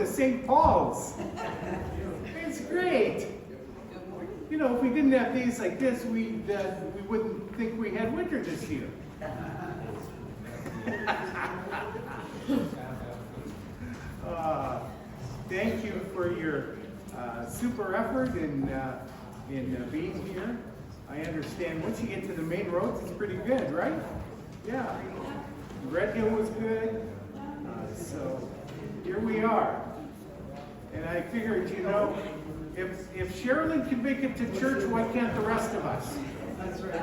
to St. Paul's. It's great. You know, if we didn't have days like this, we wouldn't think we had winter this year. Thank you for your super effort in being here. I understand once you get to the main roads, it's pretty good, right? Yeah. Red Hill was good. So here we are. And I figured, you know, if Sherilyn can make it to church, why can't the rest of us? That's right.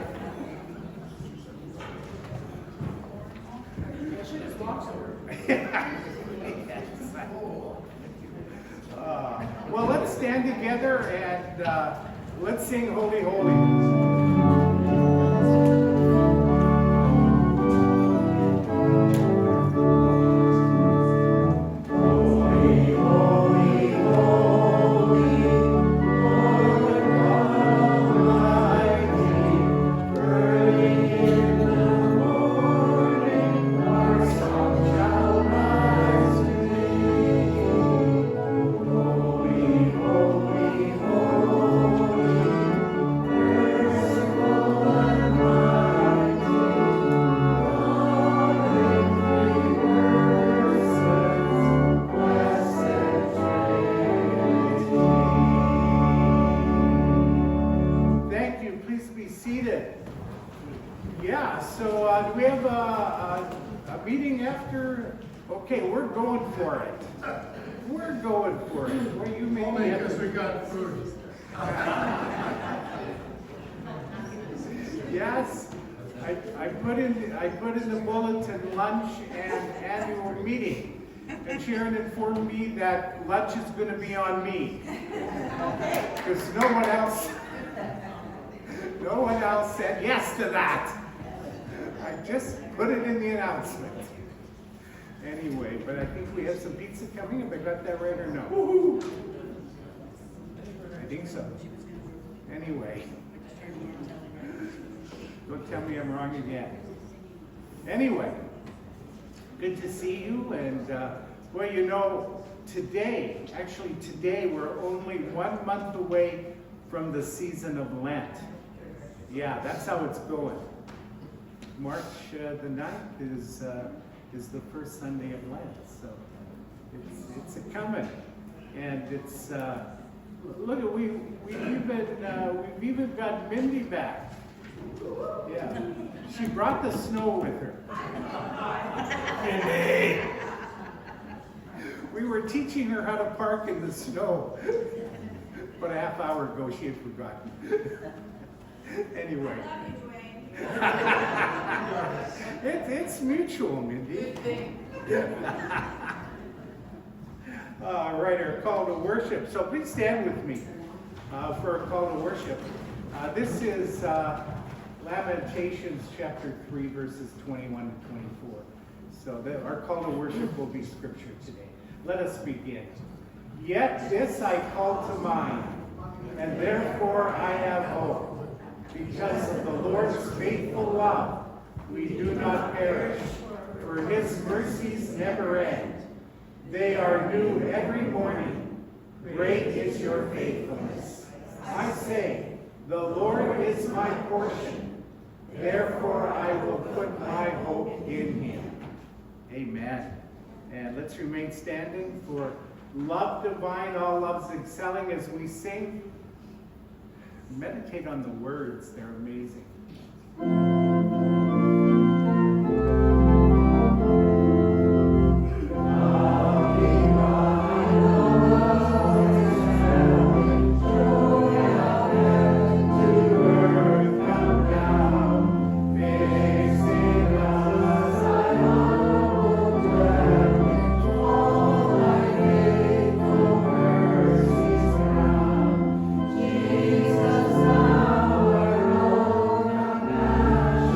You should just walk over. Well, let's stand together and let's sing Holy, Holy. Okay, we're going for it. We're going for it. Well, you may only because we got food. Yes, I put in the bulletin lunch and annual meeting, and Sharon informed me that lunch is going to be on me because no one else said yes to that. I just put it in the announcement. Anyway, but I think we have some pizza coming, if I got that right or no? Woo-hoo. I think so. Anyway. Don't tell me I'm wrong again. Anyway, good to see you, and well, you know, today we're only 1 month away from the season of Lent. Yeah, that's how it's going. March the 9th is the first Sunday of Lent, so it's a coming, and it's look at we've even got Mindy back. Yeah, she brought the snow with her. Mindy, we were teaching her how to park in the snow, but a half hour ago she had forgotten. Anyway. It's mutual, Mindy. All right, our call to worship. So please stand with me for a call to worship. This is Lamentations chapter 3, verses 21 to 24. So our call to worship will be scripture today. Let us begin. Yet this I call to mind, and therefore I have hope. Because of the Lord's faithful love, we do not perish, for his mercies never end. They are new every morning. Great is your faithfulness. I say, the Lord is my portion. Therefore I will put my hope in him. Amen. And let's remain standing for Love Divine, All Loves Excelling as we sing. Meditate on the words, they're amazing. Jesus, our own compassion.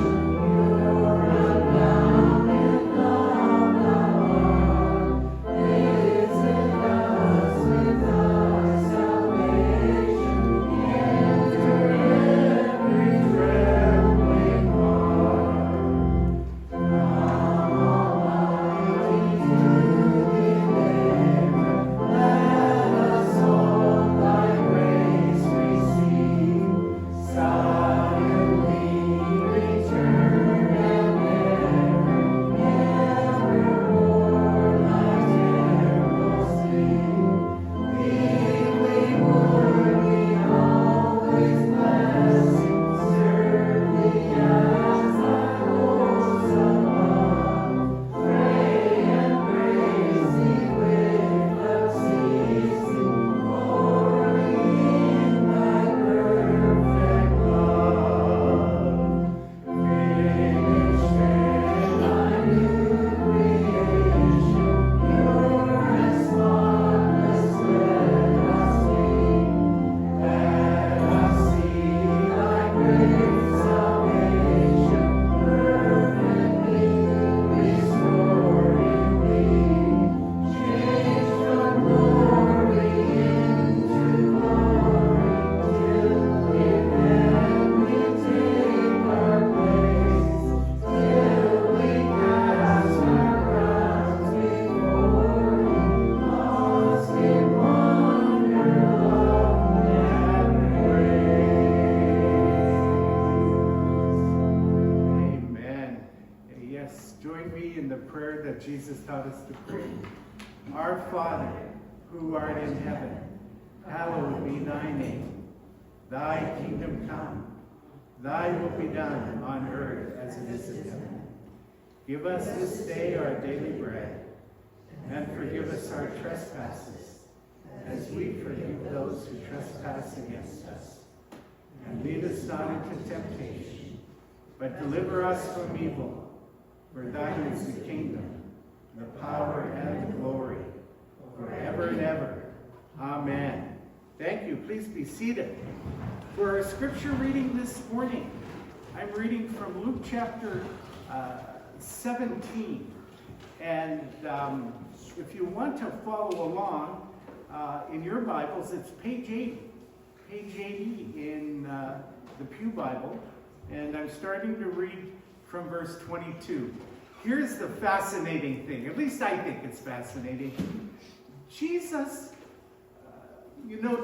prayer that Jesus taught us to pray. Our Father, who art in heaven, hallowed be thy name. Thy kingdom come. Thy will be done on earth as it is in heaven. Give us this day our daily bread, and forgive us our trespasses, as we forgive those who trespass against us. And lead us not into temptation, but deliver us from evil. For thine is the kingdom, the power, and the glory, forever and ever. Amen. Thank you. Please be seated. For our scripture reading this morning, I'm reading from Luke chapter 17. And if you want to follow along in your Bibles, it's page 80. Page 80 in the Pew Bible. And I'm starting to read from verse 22. Here's the fascinating thing. At least I think it's fascinating. Jesus,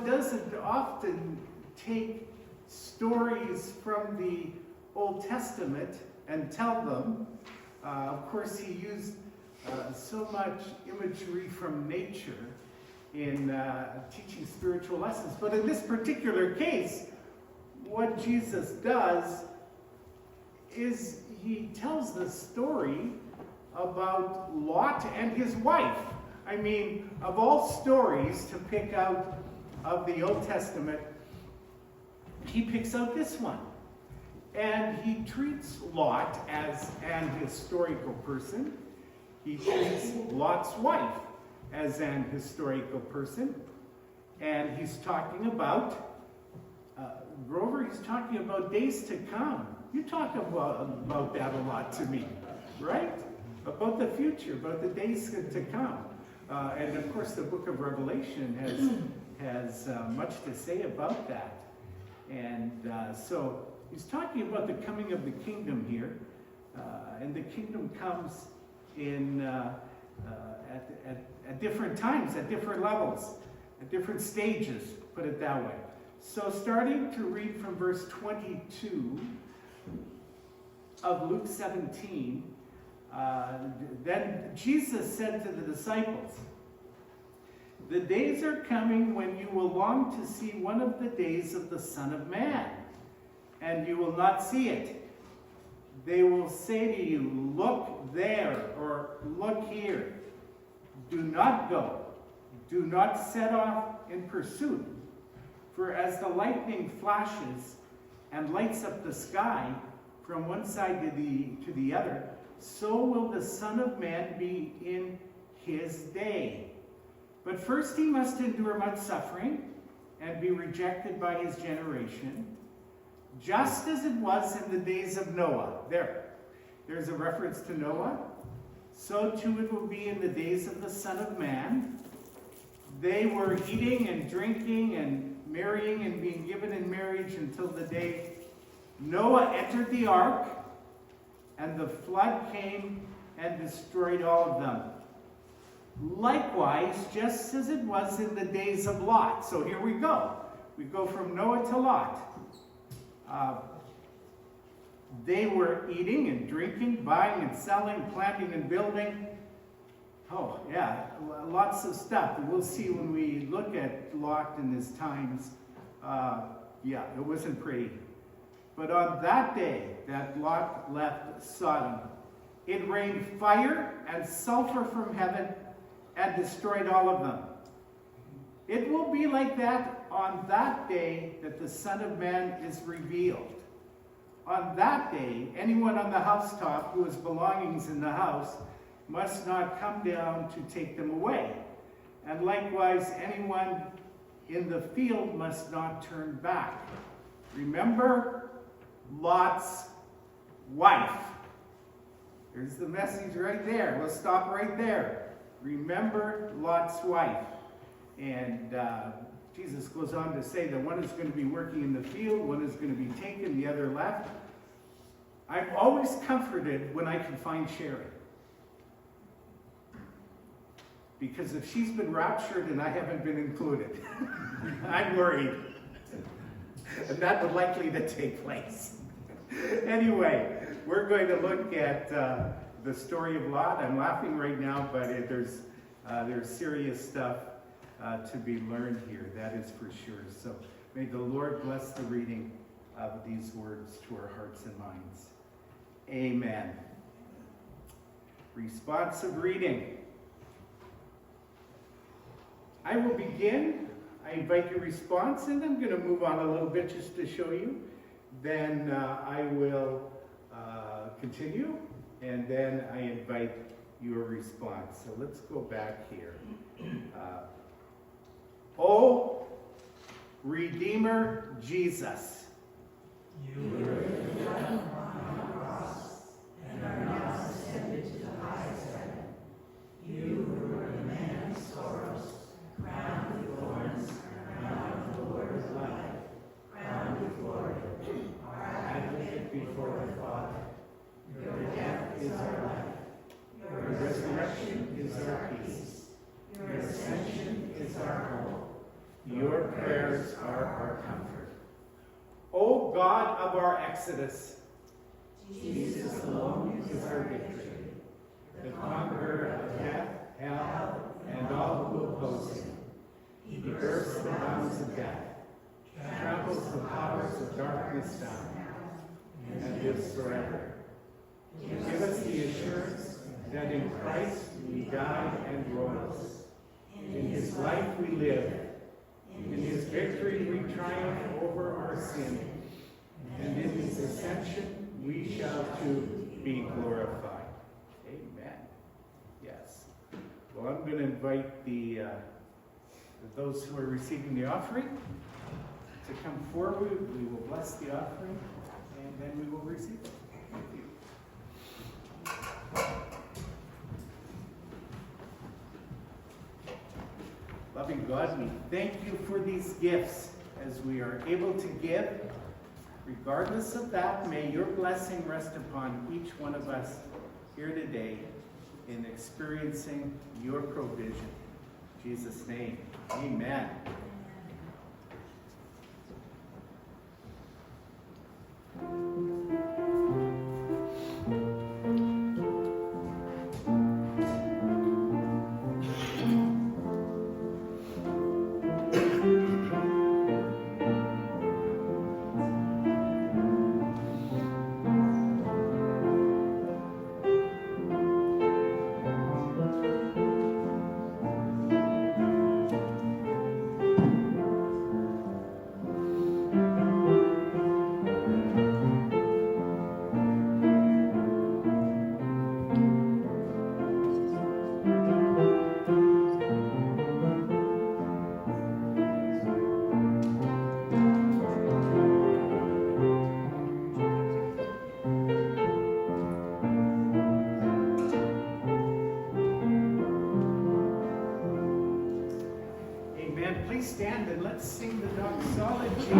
doesn't often take stories from the Old Testament and tell them. Of course, he used so much imagery from nature in teaching spiritual lessons. But in this particular case, what Jesus does is he tells the story about Lot and his wife. I mean, of all stories to pick out of the Old Testament, he picks out this one. And he treats Lot as an historical person. He treats Lot's wife as an historical person. And he's talking about, Grover, he's talking about days to come. You talk about that a lot to me, right? About the future, about the days to come. And of course, the book of Revelation has much to say about that. And so he's talking about the coming of the kingdom here. And the kingdom comes in at different times, at different levels, at different stages, put it that way. So starting to read from verse 22 of Luke 17, then Jesus said to the disciples, "The days are coming when you will long to see one of the days of the Son of Man, and you will not see it. They will say to you, 'Look there,' or 'Look here.' Do not go. Do not set off in pursuit. For as the lightning flashes and lights up the sky from one side to the other, so will the Son of Man be in his day. But first he must endure much suffering and be rejected by his generation, just as it was in the days of Noah." There's a reference to Noah. "So too it will be in the days of the Son of Man. They were eating and drinking and marrying and being given in marriage until the day Noah entered the ark, and the flood came and destroyed all of them. Likewise, just as it was in the days of Lot." So here we go. We go from Noah to Lot. They were eating and drinking, buying and selling, planting and building. Oh, yeah, lots of stuff. We'll see when we look at Lot in his times. It wasn't pretty. But on that day that Lot left Sodom, it rained fire and sulfur from heaven and destroyed all of them. It will be like that on that day that the Son of Man is revealed. On that day, anyone on the housetop who has belongings in the house must not come down to take them away. And likewise, anyone in the field must not turn back. Remember Lot's wife. There's the message right there. We'll stop right there. Remember Lot's wife. And Jesus goes on to say that one is going to be working in the field, one is going to be taken, the other left. I'm always comforted when I can find Sherry. Because if she's been raptured and I haven't been included, I'm worried. And that would likely to take place. Anyway, we're going to look at the story of Lot. I'm laughing right now, but there's serious stuff to be learned here, that is for sure. So may the Lord bless the reading of these words to our hearts and minds. Amen. Responsive reading. I will begin. I invite your response, and I'm going to move on a little bit just to show you. Then I will continue, and then I invite your response. So let's go back here. O Redeemer Jesus. You were lifted up on the cross and are now ascended to the highest heaven. You who were the man of sorrows, crowned with thorns, crowned with the Lord of life, crowned with glory, our advocate before the Father. Your death is our life. Your resurrection is our peace. Your ascension is our hope. Your prayers are our comfort. O God of our Exodus, Jesus alone is our victory. the conqueror of death, hell, and all who oppose him. He bursts the bounds of death, tramples the powers of darkness down, and lives forever. Give us the assurance that in Christ we died and rose. In his life we live. In his victory we triumph over our sin. And in his ascension we shall too be glorified. Amen. Yes. Well, I'm going to invite those who are receiving the offering to come forward. We will bless the offering, and then we will receive it. Thank you. Loving God, we thank you for these gifts as we are able to give. Regardless of that, may your blessing rest upon each one of us here today in experiencing your provision. In Jesus' name, amen. Please stand and let's sing the doxology.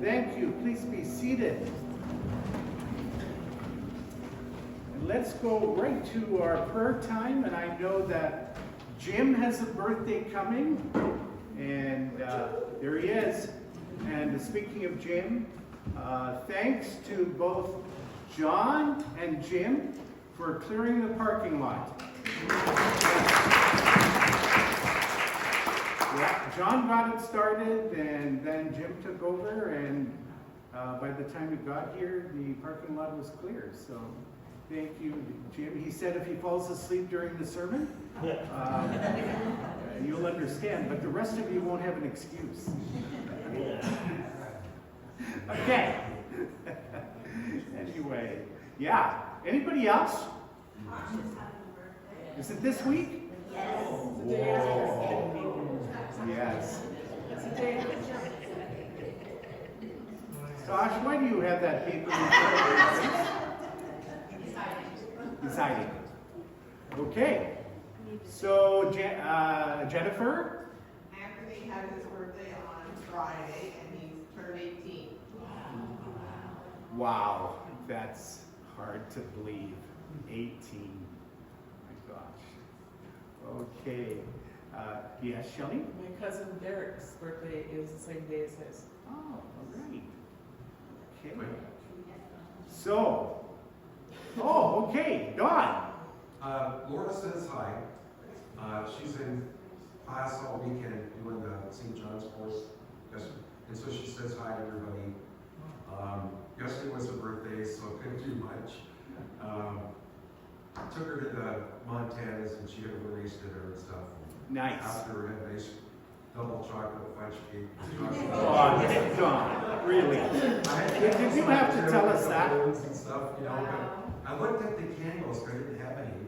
Thank you. Please be seated. And let's go right to our prayer time. And I know that Jim has a birthday coming. And there he is. And speaking of Jim, thanks to both John and Jim for clearing the parking lot. Yeah, John got it started, and then Jim took over, and by the time we got here, the parking lot was clear. So thank you, Jim. He said if he falls asleep during the sermon, you'll understand, but the rest of you won't have an excuse. Okay. Anyway, yeah. Anybody else? Is it this week? Yes. Whoa. Yes. Tosh, why do you have that paper? He's hiding. Okay. So, Jennifer? Anthony had his birthday on Friday and he's turned 18. Wow, that's hard to believe. 18. My gosh. Okay. Yes, Shelley? My cousin Derek's birthday is the same day as his. Oh, all right. Okay. So, okay, Dawn. Laura says hi. She's in class all weekend doing the St. John's course. And so she says hi to everybody. Yesterday was her birthday, so couldn't do much. Took her to the Montanas and she had a little race dinner and stuff. Nice. After we had a nice double chocolate fudge cake. Oh, Dawn, really? Did you have to tell us that? And stuff, you know, but I looked at the candles, but I didn't have any.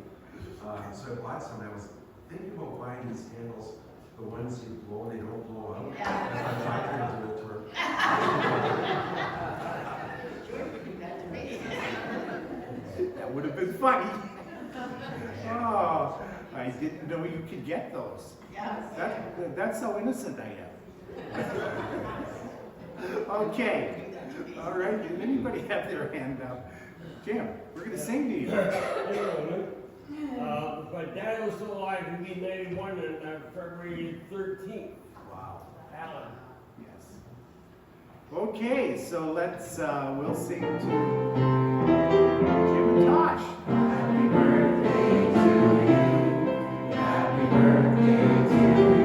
So I bought some. I was thinking about buying these candles, the ones you blow, they don't blow out. And I tried to do it to her. That would have been funny. Oh, I didn't know you could get those. That's how innocent I am. Okay. All right. Did anybody have their hand up? Jim, we're going to sing to you. My dad was still alive. He made 91 on February 13th. Wow. Alan. Yes. Okay, so let's, we'll sing to Jim and Tosh. Happy birthday to you. Happy birthday to you.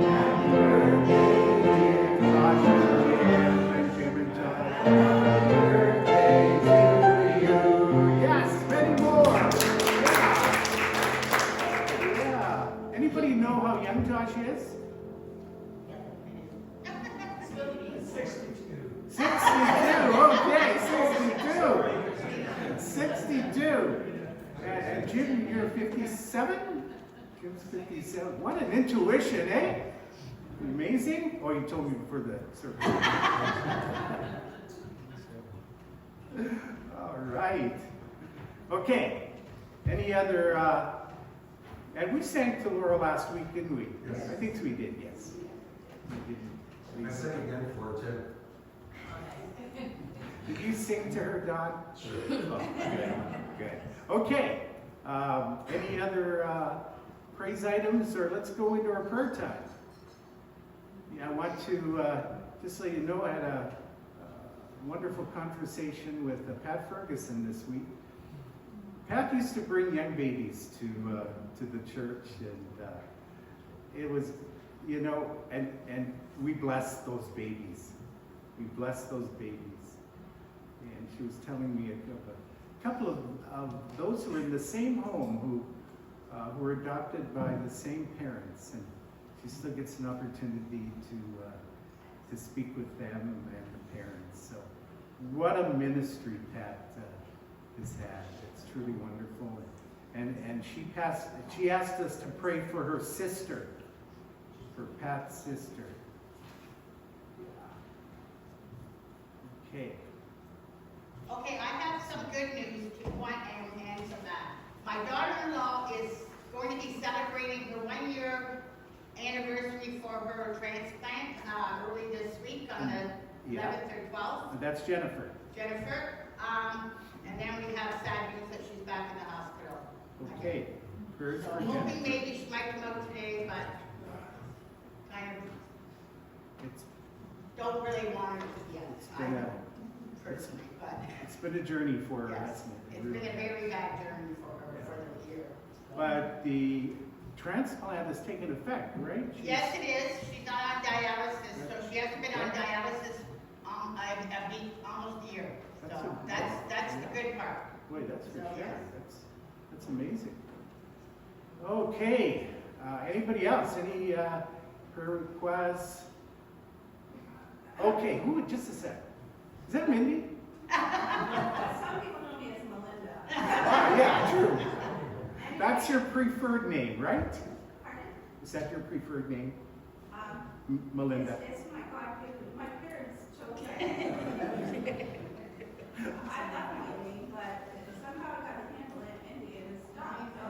Happy birthday, dear Tosh and Jim and Tosh. Happy birthday to you. Yes, many more. Yeah. Anybody know how young Josh is? 62, okay, 62. And Jim, you're 57? Jim's 57. What an intuition, eh? Amazing. Oh, you told me before the service. All right. Okay. Any other, and we sang to Laura last week, didn't we? Yes. I think we did, yes. We did. I sang again for her, too. Did you sing to her, Don? Sure. Oh, good. Okay. Any other praise items, or let's go into our prayer time. Yeah, I want to just let you know I had a wonderful conversation with Pat Ferguson this week. Pat used to bring young babies to the church, and it was, you know, and we blessed those babies. We blessed those babies. And she was telling me of a couple of those who were in the same home who were adopted by the same parents, and she still gets an opportunity to speak with them and the parents. So, what a ministry Pat has had. It's truly wonderful. And she asked us to pray for her sister, for Pat's sister. Okay. Okay, I have some good news to point and to that. My daughter-in-law is going to be celebrating her 1-year anniversary for her transplant early this week on the 11th or 12th. That's Jennifer. Jennifer. And then we have sad news that she's back in the hospital. Okay. Prayers So for I'm hoping Jennifer. maybe she might come out today, but kind of It's don't really want her to yet. been a Personally, but it's been a journey for her, yes, hasn't it? it's been a very bad journey for her for the year. But the transplant has taken effect, right? Yes, it is. She's not on dialysis, so she hasn't been on dialysis almost a year. So that's the good part. Boy, that's for So, sure. yes. That's amazing. Okay. Anybody else? Any prayer requests? Okay. Just a sec. Is that Mindy? Some people know me as Melinda. Oh, yeah, true. That's your preferred name, right? Pardon? Is that your preferred name? Um, Melinda. It's my God-given. My parents chose I love Miami, but somehow I gotta handle it, Indian is not, so.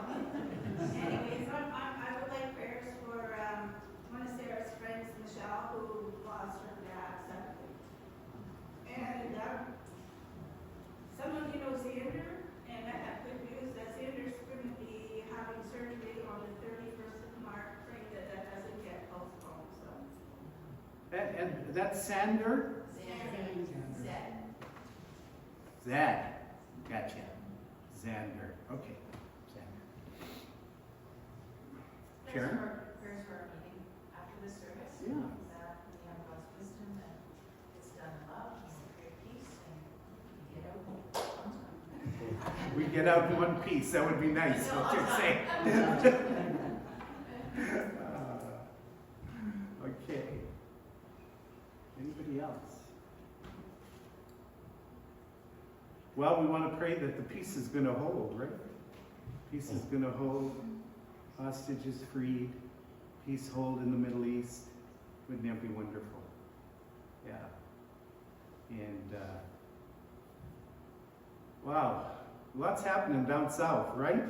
Anyways, I would like prayers for, one of Sarah's friends, Michelle, who lost her dad suddenly. And, some of you know Xander, and I have good news that Xander's gonna be having surgery on the 31st of March, praying that that doesn't get postponed, so. And that's Sander? Zed. Gotcha. Xander. Okay. Xander. Sharon? Prayers for our meeting after the service. Yeah. That we have God's wisdom and it's done in love and great peace and we get out on time. We get out in one piece. That would be nice, what you're saying. Okay. Anybody else? Well, we want to pray that the peace is going to hold, right? Peace is going to hold. Hostages freed. Peace hold in the Middle East. Wouldn't that be wonderful? Yeah. And, wow. Lots happening down south, right?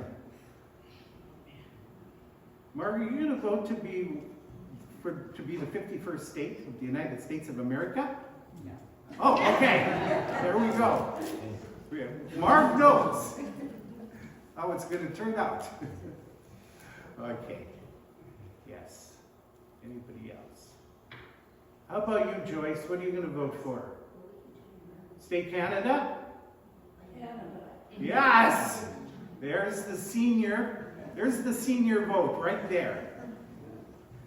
Margaret, are you going to vote to be the 51st state of the United States of America? Yeah. Oh, okay. There we go. Mark knows how it's going to turn out. Okay. Yes. Anybody else? How about you, Joyce? What are you going to vote for? State Canada? Yes! There's the senior vote right there.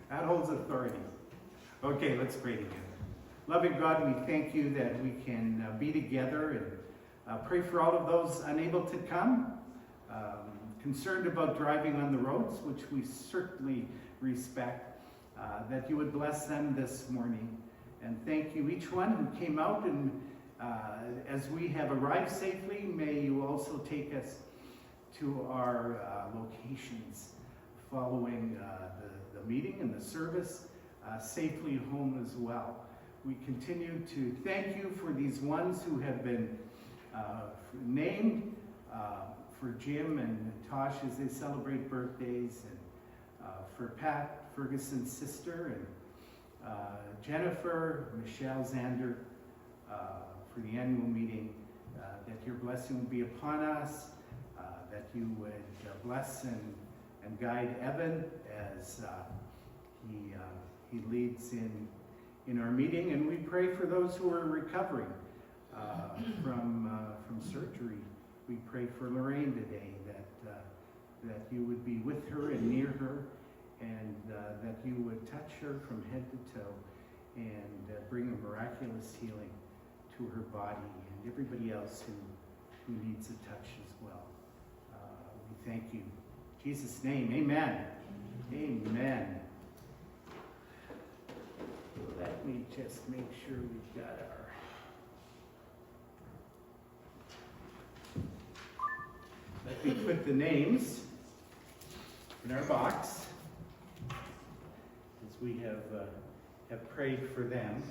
That holds authority. Okay, let's pray together. Loving God, we thank you that we can be together and pray for all of those unable to come, concerned about driving on the roads, which we certainly respect, that you would bless them this morning. And thank you, each one who came out, and as we have arrived safely, may you also take us to our locations following the meeting and the service safely home as well. We continue to thank you for these ones who have been named, for Jim and Tosh as they celebrate birthdays, and for Pat Ferguson's sister, and Jennifer, Michelle Xander, for the annual meeting, that your blessing would be upon us, that you would bless and guide Evan as he leads in our meeting, and we pray for those who are recovering from surgery. We pray for Lorraine today, that you would be with her and near her, and that you would touch her from head to toe and bring a miraculous healing to her body and everybody else who needs a touch as well. We thank you. In Jesus' name, amen. Amen. Let me just make sure we've got our... Let me put the names in our box, as we have prayed for them.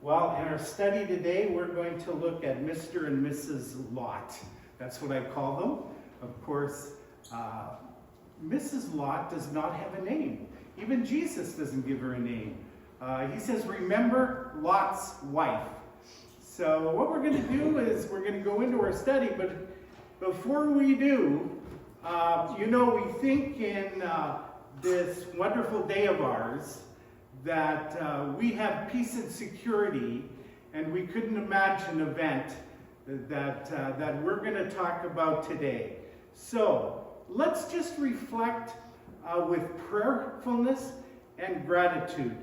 Well, in our study today, we're going to look at Mr. and Mrs. Lot. That's what I call them. Of course, Mrs. Lot does not have a name. Even Jesus doesn't give her a name. He says, remember Lot's wife. So what we're going to do is we're going to go into our study, but before we do, we think in this wonderful day of ours that we have peace and security, and we couldn't imagine an event that we're going to talk about today. So let's just reflect with prayerfulness and gratitude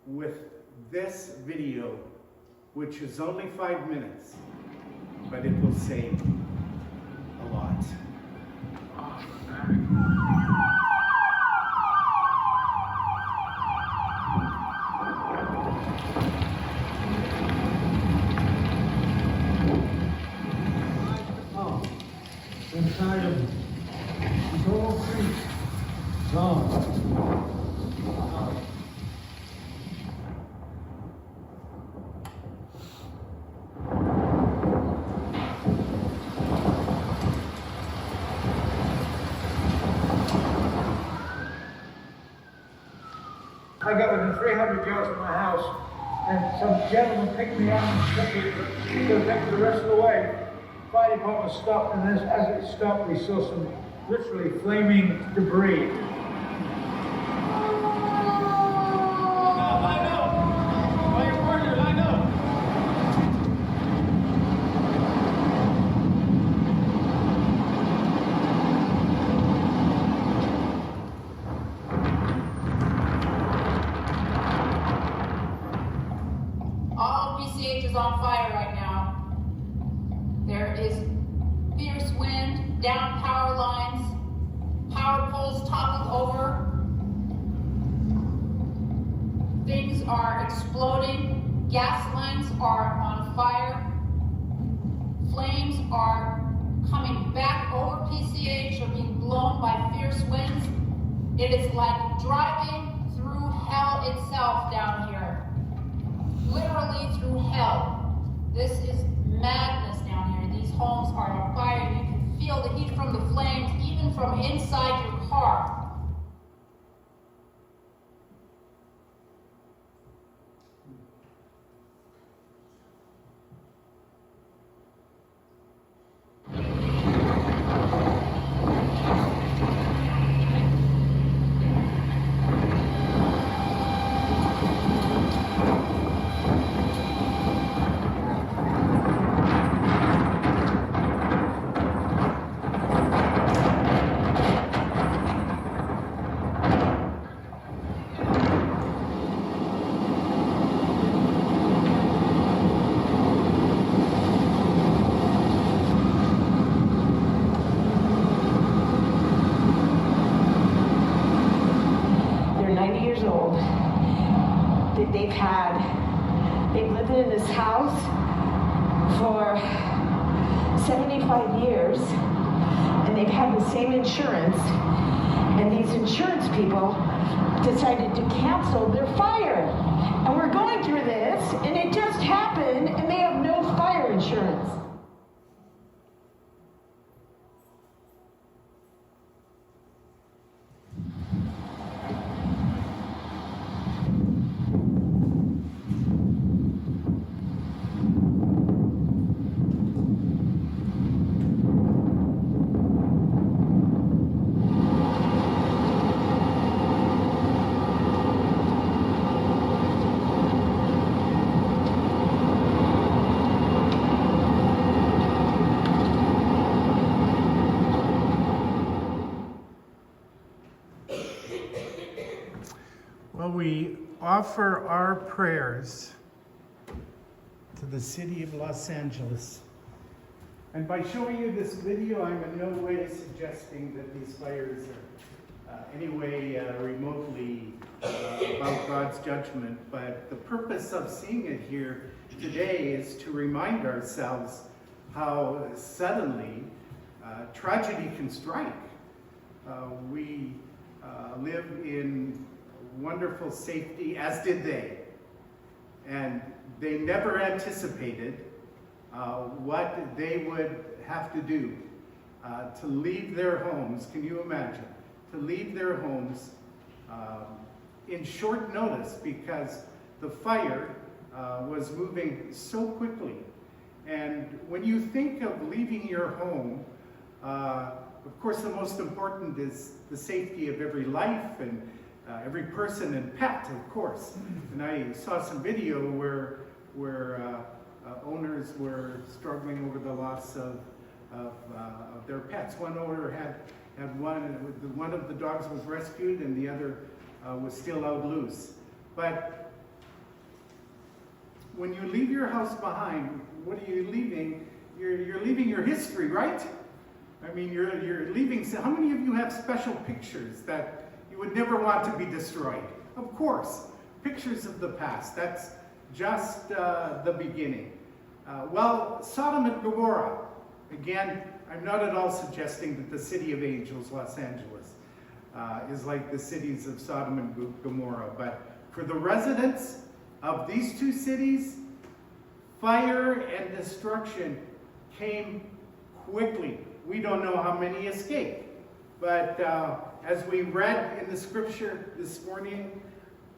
with this video, which is only 5 minutes, but it will say a lot. Inside of this whole street, gone. I got within 300 yards of my house, and some gentleman picked me up and took me the rest of the way. Fire department stopped, and as it stopped, we saw some literally flaming debris. Line up! While you're partner, line up! All of PCH is on fire right now. There is fierce wind, down power lines, power poles toppled over. Things are exploding. Gas lines are on fire. Flames are coming back over PCH or being blown by fierce winds. It is like driving through hell itself down here. Literally through hell. This is madness down here. These homes are on fire. You can feel the heat from the flames, even from inside your car. They've lived in this house for 75 years, and they've had the same insurance, and these insurance people decided to cancel their fire. And we're going through this, and it just happened, and they have no fire insurance. Well, we offer our prayers to the city of Los Angeles. And by showing you this video, I'm in no way suggesting that these fires are anyway remotely about God's judgment. But the purpose of seeing it here today is to remind ourselves how suddenly tragedy can strike. We live in wonderful safety, as did they. And they never anticipated what they would have to do to leave their homes. Can you imagine? To leave their homes in short notice, because the fire was moving so quickly. And when you think of leaving your home, of course the most important is the safety of every life and every person and pet, of course. And I saw some video where owners were struggling over the loss of their pets. One owner had one of the dogs was rescued and the other was still out loose. But when you leave your house behind, what are you leaving? You're leaving your history, right? I mean, you're leaving. How many of you have special pictures that you would never want to be destroyed? Of course, pictures of the past. That's just the beginning. Well, Sodom and Gomorrah. Again, I'm not at all suggesting that the city of angels, Los Angeles, is like the cities of Sodom and Gomorrah. But for the residents of these two cities, fire and destruction came quickly. We don't know how many escaped. But as we read in the scripture this morning,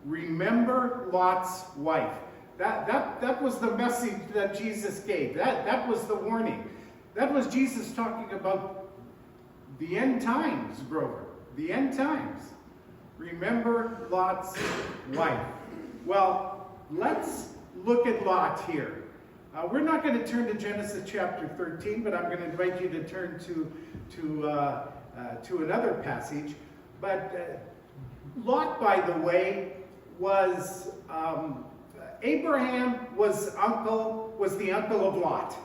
remember Lot's wife. That was the message that Jesus gave. That was the warning. That was Jesus talking about the end times, Grover. The end times. Remember Lot's wife. Well, let's look at Lot here. We're not going to turn to Genesis chapter 13, but I'm going to invite you to turn to another passage. But Lot, by the way, was Abraham was the uncle of Lot.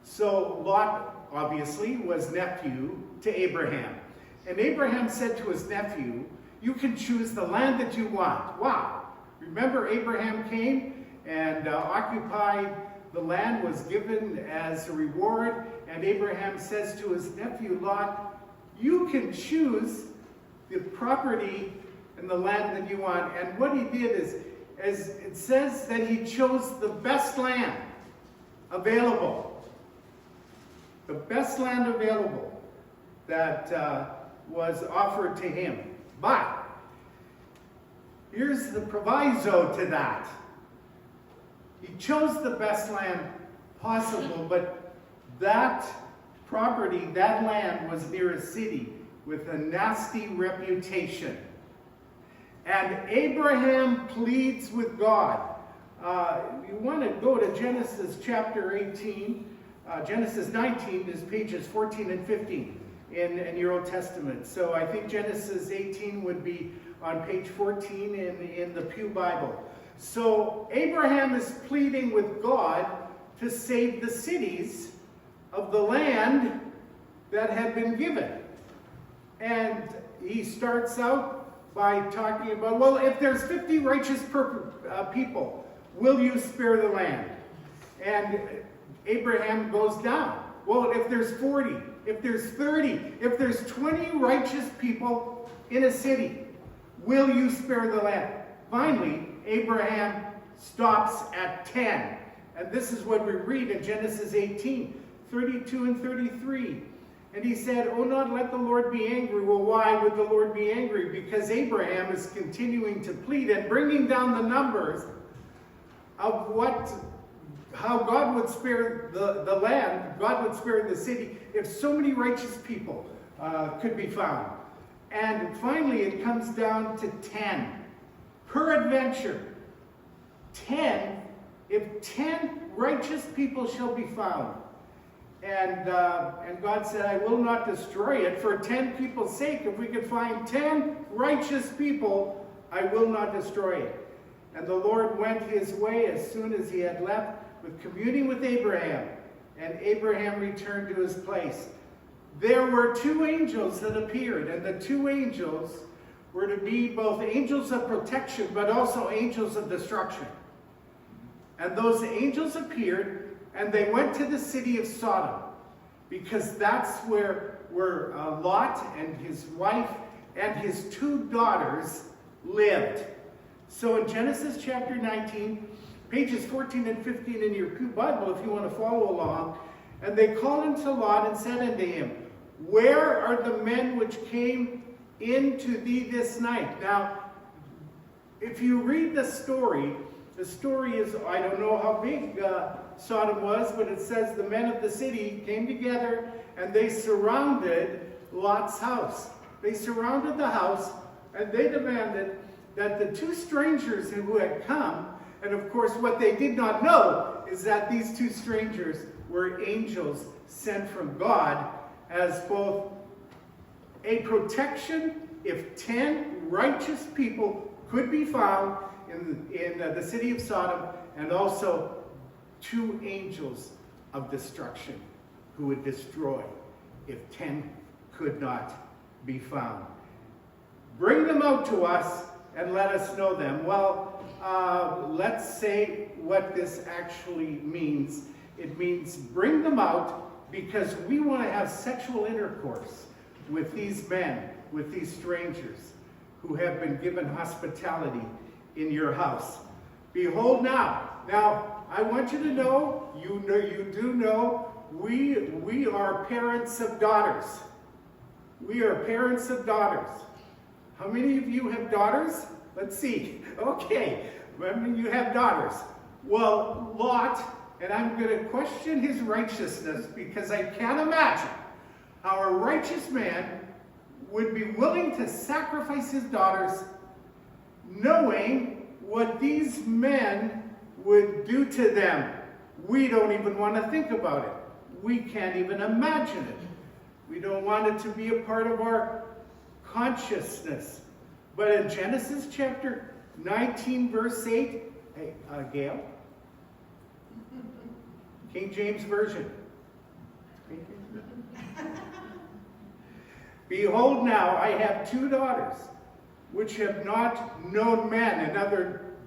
So Lot, obviously, was nephew to Abraham. And Abraham said to his nephew, "You can choose the land that you want." Wow. Remember, Abraham came and occupied the land, was given as a reward. And Abraham says to his nephew Lot, "You can choose the property and the land that you want." And what he did is, as it says that he chose the best land available. The best land available that was offered to him. But here's the proviso to that. He chose the best land possible, but that property, that land, was near a city with a nasty reputation. And Abraham pleads with God. You want to go to Genesis chapter 18. Genesis 19 is pages 14 and 15 in your Old Testament. So I think Genesis 18 would be on page 14 in the Pew Bible. So Abraham is pleading with God to save the cities of the land that had been given. And he starts out by talking about, well, if there's 50 righteous people, will you spare the land? And Abraham goes down. Well, if there's 40, if there's 30, if there's 20 righteous people in a city, will you spare the land? Finally, Abraham stops at 10. And this is what we read in Genesis 18, 32 and 33. And he said, "Oh, not let the Lord be angry." Well, why would the Lord be angry? Because Abraham is continuing to plead and bringing down the numbers of how God would spare the land, God would spare the city, if so many righteous people could be found. And finally, it comes down to 10. Peradventure, 10, if 10 righteous people shall be found. And God said, "I will not destroy it for 10 people's sake. If we could find 10 righteous people, I will not destroy it." And the Lord went his way as soon as he had left, with communing with Abraham. And Abraham returned to his place. There were 2 angels that appeared, and the 2 angels were to be both angels of protection, but also angels of destruction. And those angels appeared, and they went to the city of Sodom, because that's where Lot and his wife and his 2 daughters lived. So in Genesis chapter 19, pages 14 and 15 in your Bible, if you want to follow along, "And they called unto Lot and said unto him, Where are the men which came in to thee this night?" Now, if you read the story is, I don't know how big Sodom was, but it says the men of the city came together and they surrounded Lot's house. They surrounded the house and they demanded that the 2 strangers who had come, and of course what they did not know is that these 2 strangers were angels sent from God as both a protection if 10 righteous people could be found in the city of Sodom, and also 2 angels of destruction who would destroy if 10 could not be found. Bring them out to us and let us know them. Well, let's say what this actually means. It means bring them out because we want to have sexual intercourse with these men, with these strangers who have been given hospitality in your house. Behold now. Now, I want you to know, you do know, we are parents of daughters. We are parents of daughters. How many of you have daughters? Let's see. Okay, I mean, you have daughters. Well, Lot, and I'm going to question his righteousness because I can't imagine how a righteous man would be willing to sacrifice his daughters knowing what these men would do to them. We don't even want to think about it. We can't even imagine it. We don't want it to be a part of our consciousness. But in Genesis chapter 19, verse 8, hey, Gail, King James Version. Behold, now I have 2 daughters, which have not known men.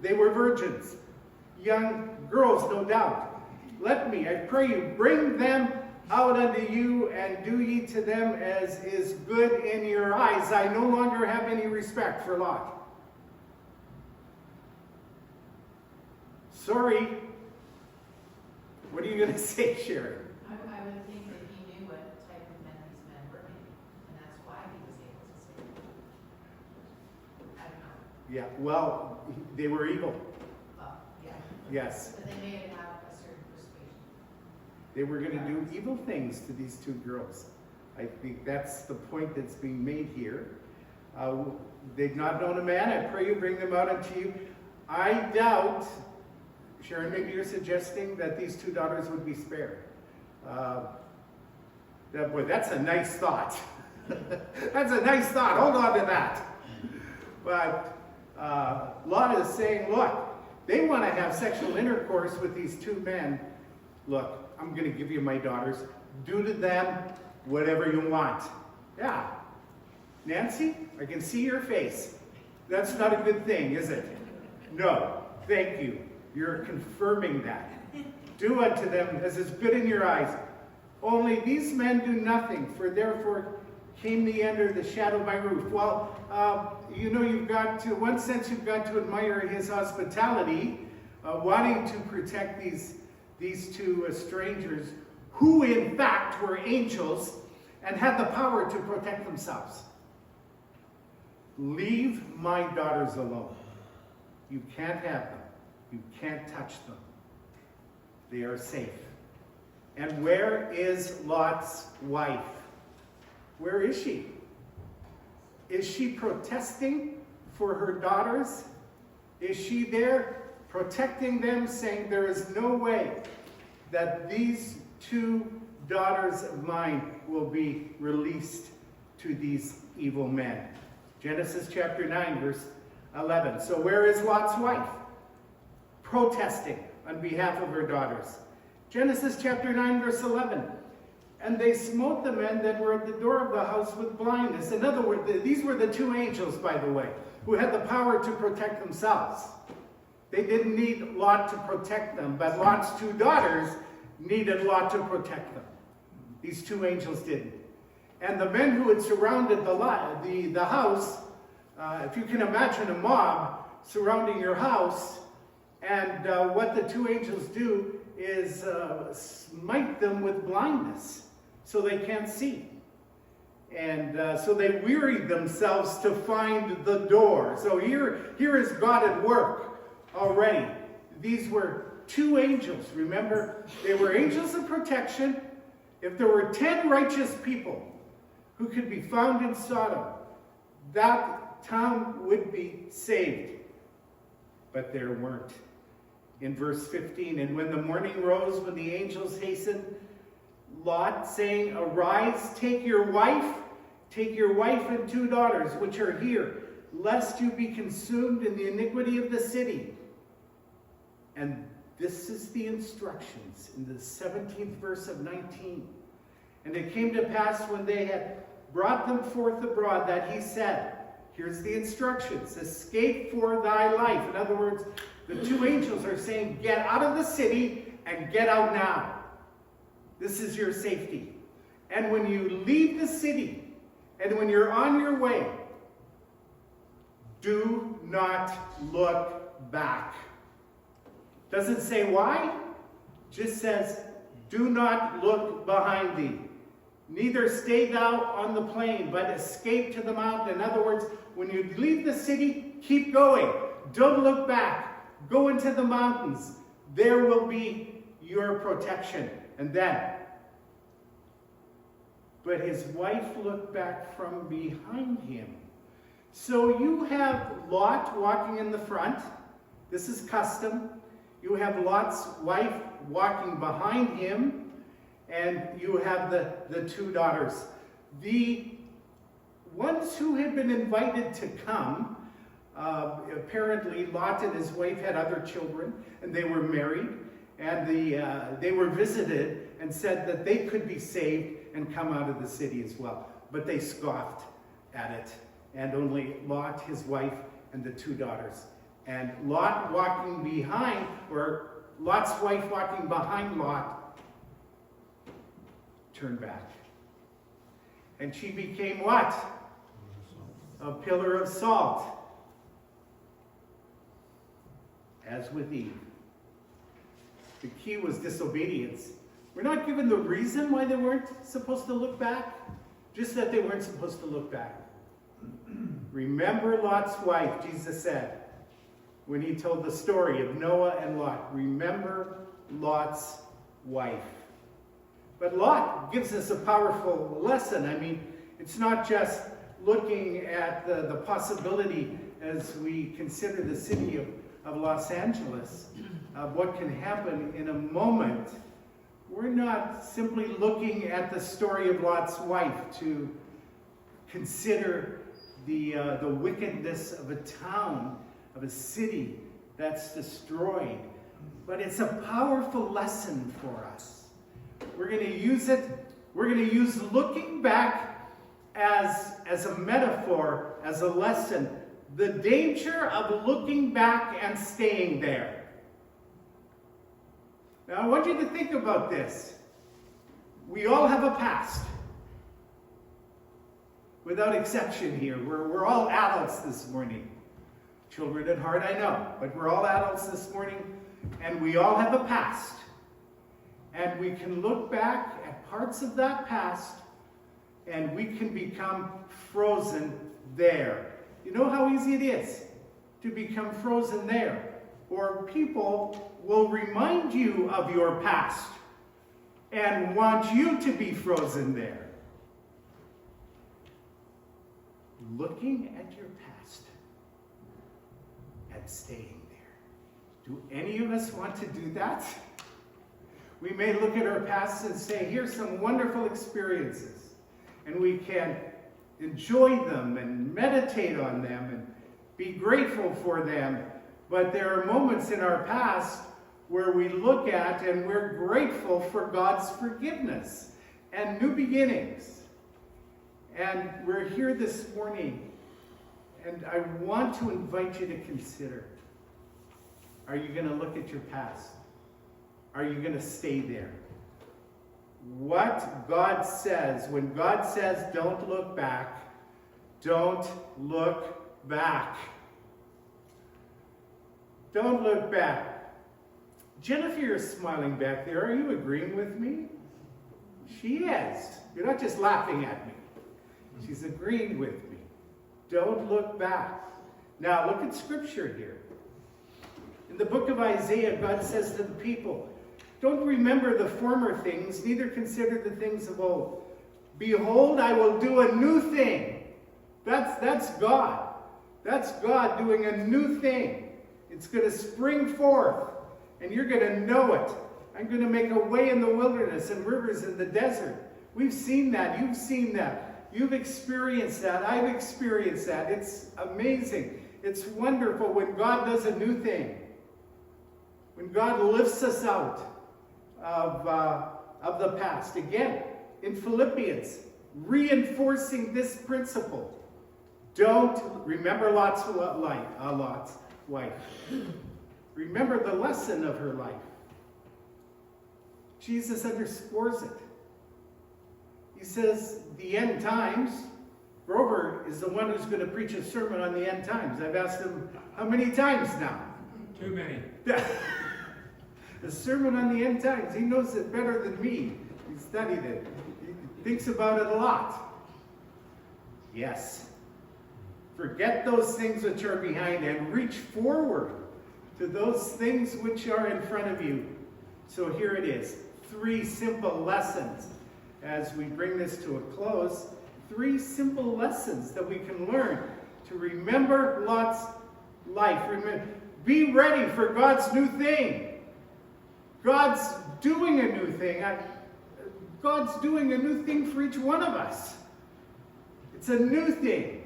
They were virgins, young girls, no doubt. Let me, I pray you, bring them out unto you, and do ye to them as is good in your eyes. I no longer have any respect for Lot. Sorry. What are you going to say, Sharon? I would think that he knew what type of men these men were maybe, and that's why he was able to save them. I don't know. Yeah, well, they were evil. Well, yeah. Yes. But they may have had a certain persuasion. They were going to do evil things to these 2 girls. I think that's the point that's being made here. They've not known a man. I pray you bring them out unto you. I doubt, Sharon, maybe you're suggesting that these 2 daughters would be spared. Boy, that's a nice thought. That's a nice thought. Hold on to that. But Lot is saying, look, they want to have sexual intercourse with these 2 men. Look, I'm going to give you my daughters. Do to them whatever you want. Yeah. Nancy, I can see your face. That's not a good thing, is it? No. Thank you. You're confirming that. Do unto them as is good in your eyes. Only these men do nothing, for therefore came the end of the shadow of my roof. Well, you know, you've got to, in one sense, you've got to admire his hospitality, wanting to protect these 2 strangers, who in fact were angels and had the power to protect themselves. Leave my daughters alone. You can't have them. You can't touch them. They are safe. And where is Lot's wife? Where is she? Is she protesting for her daughters? Is she there protecting them, saying there is no way that these 2 daughters of mine will be released to these evil men? Genesis chapter 9, verse 11. So where is Lot's wife? Protesting on behalf of her daughters. Genesis chapter 9, verse 11. And they smote the men that were at the door of the house with blindness. In other words, these were the 2 angels, by the way, who had the power to protect themselves. They didn't need Lot to protect them, but Lot's 2 daughters needed Lot to protect them. These 2 angels didn't. And the men who had surrounded the house, if you can imagine a mob surrounding your house, and what the 2 angels do is smite them with blindness so they can't see. And so they wearied themselves to find the door. So here is God at work already. These were 2 angels. Remember, they were angels of protection. If there were 10 righteous people who could be found in Sodom, that town would be saved. But there weren't. In verse 15, and when the morning rose, when the angels hastened, Lot, saying, arise, take your wife and 2 daughters, which are here, lest you be consumed in the iniquity of the city. And this is the instructions in the 17th verse of 19. And it came to pass when they had brought them forth abroad that he said, here's the instructions, escape for thy life. In other words, the 2 angels are saying, get out of the city and get out now. This is your safety. And when you leave the city and when you're on your way, do not look back. Doesn't say why, just says, do not look behind thee. Neither stay thou on the plain, but escape to the mountain. In other words, when you leave the city, keep going. Don't look back. Go into the mountains. There will be your protection. And then, but his wife looked back from behind him. So you have Lot walking in the front. This is custom. You have Lot's wife walking behind him, and you have the two daughters. The ones who had been invited to come, apparently Lot and his wife had other children, and they were married, and they were visited and said that they could be saved and come out of the city as well. But they scoffed at it, and only Lot, his wife, and the two daughters. And Lot walking behind, or Lot's wife walking behind Lot, turned back. And she became what? A pillar of salt. As with Eve. The key was disobedience. We're not given the reason why they weren't supposed to look back, just that they weren't supposed to look back. Remember Lot's wife, Jesus said, when he told the story of Noah and Lot. Remember Lot's wife. But Lot gives us a powerful lesson. I mean, it's not just looking at the possibility as we consider the city of Los Angeles, of what can happen in a moment. We're not simply looking at the story of Lot's wife to consider the wickedness of a town, of a city that's destroyed. But it's a powerful lesson for us. We're going to use it. We're going to use looking back as a metaphor, as a lesson. The danger of looking back and staying there. Now, I want you to think about this. We all have a past. Without exception here. We're all adults this morning. Children at heart, I know. But we're all adults this morning. And we all have a past. And we can look back at parts of that past. And we can become frozen there. You know how easy it is to become frozen there. Or people will remind you of your past and want you to be frozen there. Looking at your past and staying there. Do any of us want to do that? We may look at our past and say, here's some wonderful experiences. And we can enjoy them and meditate on them and be grateful for them. But there are moments in our past where we look at and we're grateful for God's forgiveness and new beginnings. And we're here this morning, and I want to invite you to consider, are you going to look at your past? Are you going to stay there? What God says, when God says don't look back, don't look back. Don't look back. Jennifer, you're smiling back there. Are you agreeing with me? She is. You're not just laughing at me. She's agreeing with me. Don't look back. Now, look at Scripture here. In the book of Isaiah, God says to the people, don't remember the former things, neither consider the things of old. Behold, I will do a new thing. That's God. That's God doing a new thing. It's going to spring forth, and you're going to know it. I'm going to make a way in the wilderness and rivers in the desert. We've seen that. You've seen that. You've experienced that. I've experienced that. It's amazing. It's wonderful when God does a new thing. When God lifts us out of the past. Again, in Philippians, reinforcing this principle. Don't remember Lot's wife. Remember the lesson of her life. Jesus underscores it. He says, the end times, Grover is the one who's going to preach a sermon on the end times. I've asked him how many times now? Too many. A sermon on the end times. He knows it better than me. He studied it. He thinks about it a lot. Yes. Forget those things which are behind and reach forward to those things which are in front of you. So here it is, 3 simple lessons. As we bring this to a close, 3 simple lessons that we can learn to remember Lot's life. Remember, be ready for God's new thing. God's doing a new thing. God's doing a new thing for each one of us. It's a new thing.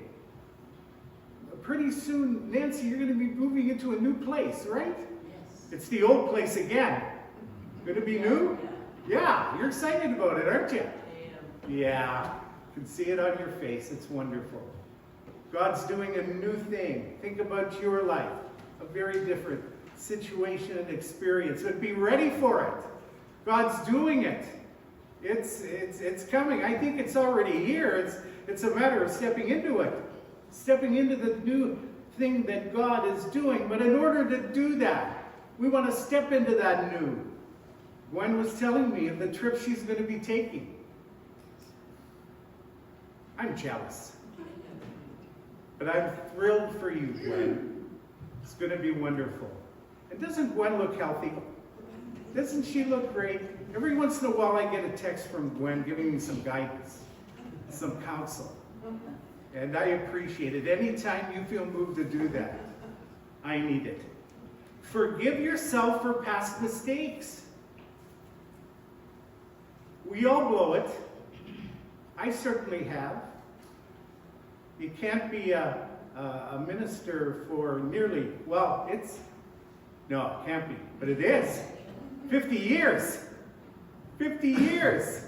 Pretty soon, Nancy, you're going to be moving into a new place, right? Yes. It's the old place again. Going to be new? Yeah, you're excited about it, aren't you? Yeah, you can see it on your face. It's wonderful. God's doing a new thing. Think about your life, a very different situation and experience, but be ready for it. God's doing it. It's coming. I think it's already here. It's a matter of stepping into it. Stepping into the new thing that God is doing. But in order to do that, we want to step into that new. Gwen was telling me of the trip she's going to be taking. I'm jealous. But I'm thrilled for you, Gwen. It's going to be wonderful. And doesn't Gwen look healthy? Doesn't she look great? Every once in a while I get a text from Gwen giving me some guidance, some counsel. And I appreciate it. Anytime you feel moved to do that, I need it. Forgive yourself for past mistakes. We all blow it. I certainly have. You can't be a minister for nearly, well, no, it can't be, but it is. 50 years. 50 years.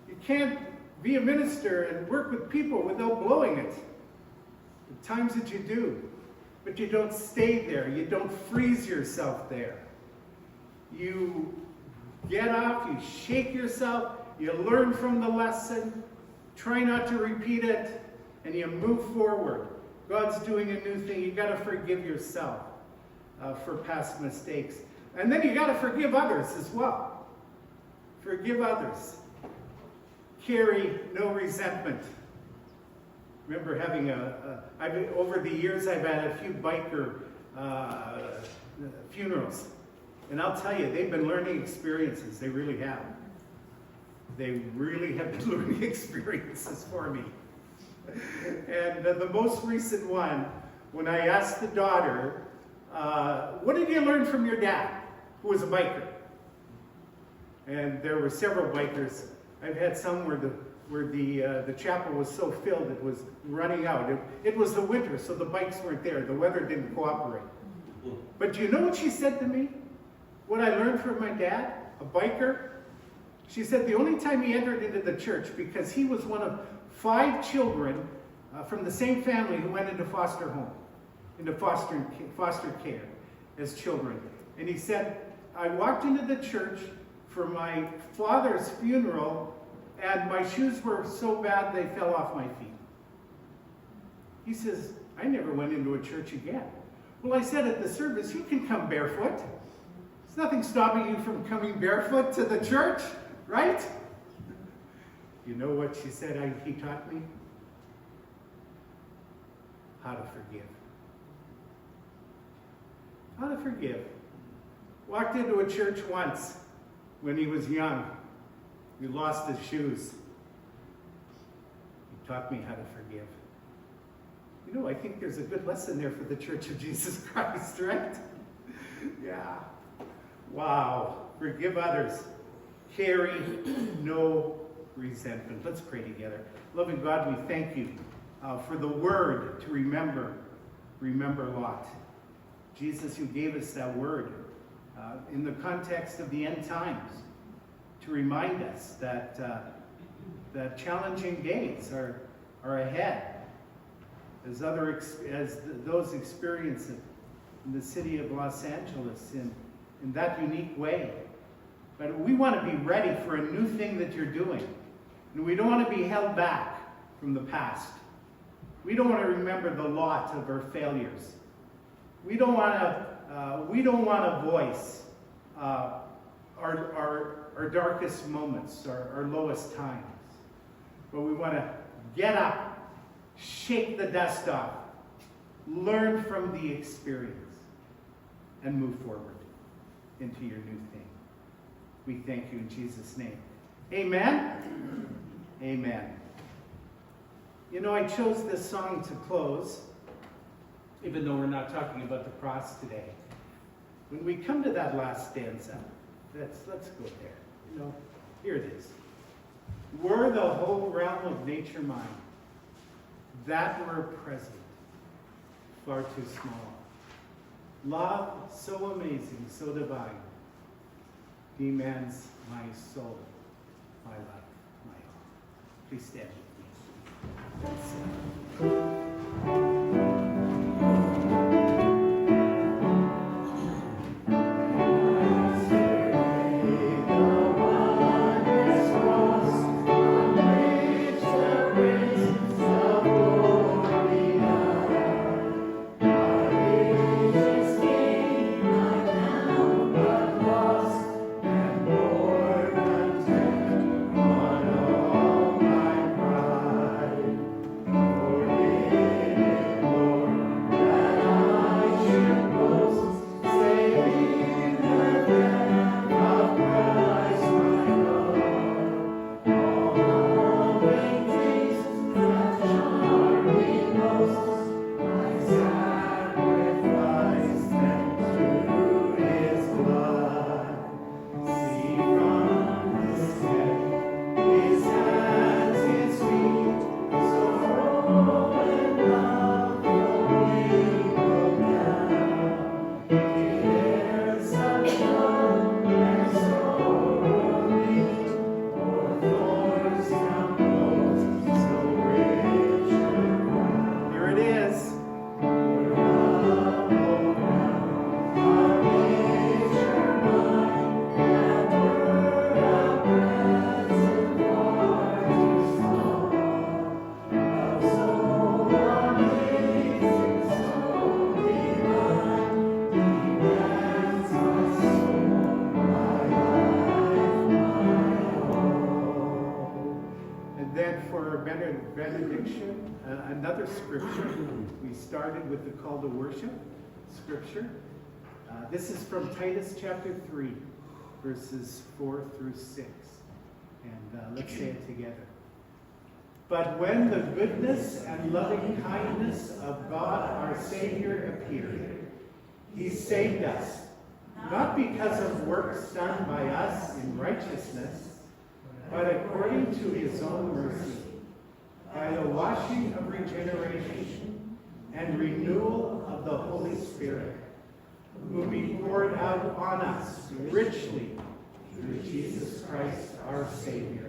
You can't be a minister and work with people without blowing it. The times that you do. But you don't stay there. You don't freeze yourself there. You get off, you shake yourself, you learn from the lesson, try not to repeat it, and you move forward. God's doing a new thing. You got to forgive yourself for past mistakes. And then you got to forgive others as well. Forgive others. Carry no resentment. Remember having over the years I've had a few biker funerals. And I'll tell you, they've been learning experiences. They really have. They really have been learning experiences for me. And the most recent one, when I asked the daughter, what did you learn from your dad, who was a biker? And there were several bikers. I've had some where the chapel was so filled it was running out. It was the winter, so the bikes weren't there. The weather didn't cooperate. But do you know what she said to me? What I learned from my dad, a biker? She said the only time he entered into the church, because he was one of 5 children from the same family who went into foster home, into foster care as children. And he said, I walked into the church for my father's funeral, and my shoes were so bad they fell off my feet. He says, I never went into a church again. Well, I said at the service, you can come barefoot. There's nothing stopping you from coming barefoot to the church, right? You know what she said he taught me? How to forgive. How to forgive. Walked into a church once when he was young. He lost his shoes. He taught me how to forgive. You know, I think there's a good lesson there for the Church of Jesus Christ, right? Yeah. Wow. Forgive others. Carry no resentment. Let's pray together. Loving God, we thank you for the word to remember Lot. Jesus, you gave us that word in the context of the end times to remind us that challenging days are ahead as those experience it in the city of Los Angeles in that unique way. But we want to be ready for a new thing that you're doing. And we don't want to be held back from the past. We don't want to remember the lot of our failures. We don't want to voice our darkest moments, our lowest times. But we want to get up shake the dust off, learn from the experience, and move forward into your new thing. We thank you in Jesus' name. Amen? Amen. You know, I chose this song to close, even though we're not talking about the cross today. When we come to that last stanza, let's go there. You know, here it is. Were the whole realm of nature mine, that were present, far too small. Love so amazing, so divine, demands my soul, my life, my all. Please stand with me. Let's sing. Benediction, another scripture. We started with the call to worship scripture. This is from Titus chapter 3, verses 4 through 6. And let's say it together. But when the goodness and loving kindness of God our Savior appeared, he saved us, not because of works done by us in righteousness, but according to his own mercy, by the washing of regeneration and renewal of the Holy Spirit, who be poured out on us richly through Jesus Christ our Savior,